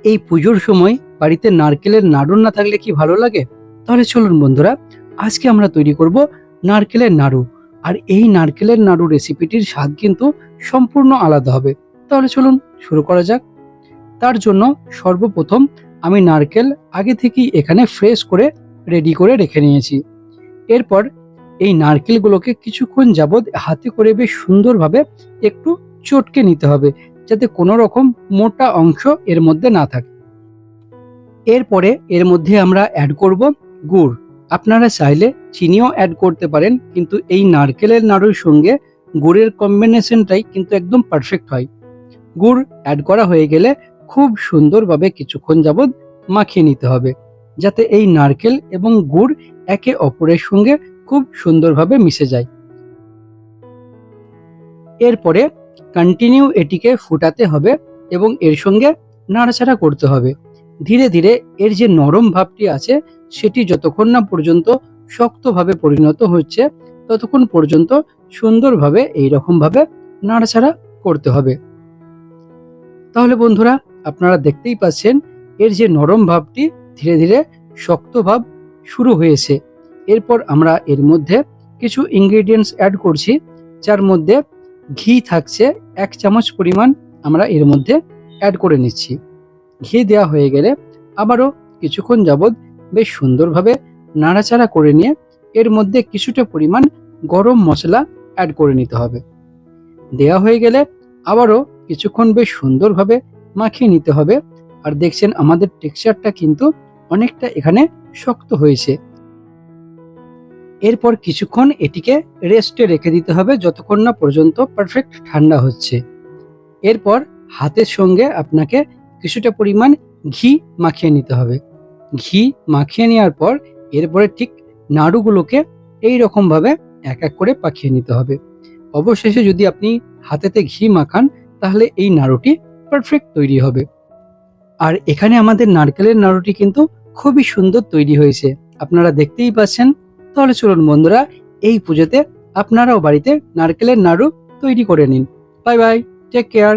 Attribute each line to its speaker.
Speaker 1: এই পুজোর সময় বাড়িতে নারকেলের নাড়ু না থাকলে কি ভালো লাগে? তাহলে চলুন বন্ধুরা, আজকে আমরা তৈরি করব নারকেলের নাড়ু। আর এই নারকেলের নাড়ু রেসিপিটির স্বাদ কিন্তু সম্পূর্ণ আলাদা হবে। তাহলে চলুন শুরু করা যাক। তার জন্য সর্বপ্রথম আমি নারকেল আগে থেকেই এখানে ফ্রেশ করে রেডি করে রেখে নিয়েছি। এরপর এই নারকেলগুলোকে কিছুক্ষণ যাবৎ হাতে করে বেশ সুন্দরভাবে একটু চটকে নিতে হবে, যাতে কোনো রকম মোটা অংশ এর মধ্যে না থাকে। এরপরে এর মধ্যে আমরা অ্যাড করব গুড়। আপনারা চাইলে চিনিও অ্যাড করতে পারেন, কিন্তু এই নারকেলের নাড়ুর সঙ্গে গুড়ের কম্বিনেশনটাই কিন্তু একদম পারফেক্ট হয়। গুড় অ্যাড করা হয়ে গেলে খুব সুন্দরভাবে কিছুক্ষণ যাবৎ মাখিয়ে নিতে হবে, যাতে এই নারকেল এবং গুড় একে অপরের সঙ্গে খুব সুন্দরভাবে মিশে যায়। এরপরে কন্টিনিউ এটিকে ফুটাতে হবে এবং এর সঙ্গে নাড়াচাড়া করতে হবে। ধীরে ধীরে এর যে নরম ভাবটি আছে সেটি যতক্ষণ না পর্যন্ত শক্তভাবে পরিণত হচ্ছে, ততক্ষণ পর্যন্ত সুন্দরভাবে এইরকমভাবে নাড়াচাড়া করতে হবে। তাহলে বন্ধুরা, আপনারা দেখতেই পাচ্ছেন এর যে নরম ভাবটি ধীরে ধীরে শক্ত ভাব শুরু হয়েছে। এরপর আমরা এর মধ্যে কিছু ইনগ্রেডিয়েন্টস অ্যাড করছি, যার মধ্যে ঘি থাকছে 1 চামচ পরিমাণ আমরা এর মধ্যে অ্যাড করে নিচ্ছি। ঘি দেওয়া হয়ে গেলে আবারও কিছুক্ষণ যাবৎ বেশ সুন্দরভাবে নাড়াচাড়া করে নিয়ে এর মধ্যে কিছুটা পরিমাণ গরম মশলা অ্যাড করে নিতে হবে। দেওয়া হয়ে গেলে আবারও কিছুক্ষণ বেশ সুন্দরভাবে মাখিয়ে নিতে হবে। আর দেখছেন আমাদের টেক্সচারটা কিন্তু অনেকটা এখানে শক্ত হয়েছে। এরপর কিছুক্ষণ এটিকে রেস্টে রেখে দিতে হবে, যতক্ষণ না পর্যন্ত পারফেক্ট ঠান্ডা হচ্ছে। এরপর হাতের সঙ্গে আপনাকে কিছুটা পরিমাণ ঘি মাখিয়ে নিতে হবে। ঘি মাখিয়ে নেওয়ার পর এরপরে ঠিক নাড়ুগুলোকে এই রকমভাবে এক এক করে পাকিয়ে নিতে হবে। অবশেষে যদি আপনি হাতেতে ঘি মাখান, তাহলে এই নাড়ুটি পারফেক্ট তৈরি হবে। আর এখানে আমাদের নারকেলের নাড়ুটি কিন্তু খুবই সুন্দর তৈরি হয়েছে, আপনারা দেখতেই পাচ্ছেন। তাহলে চলুন বন্ধুরা, এই পুজোতে আপনারাও বাড়িতে নারকেলের নাড়ু তৈরি করে নিন। Bye bye, take care.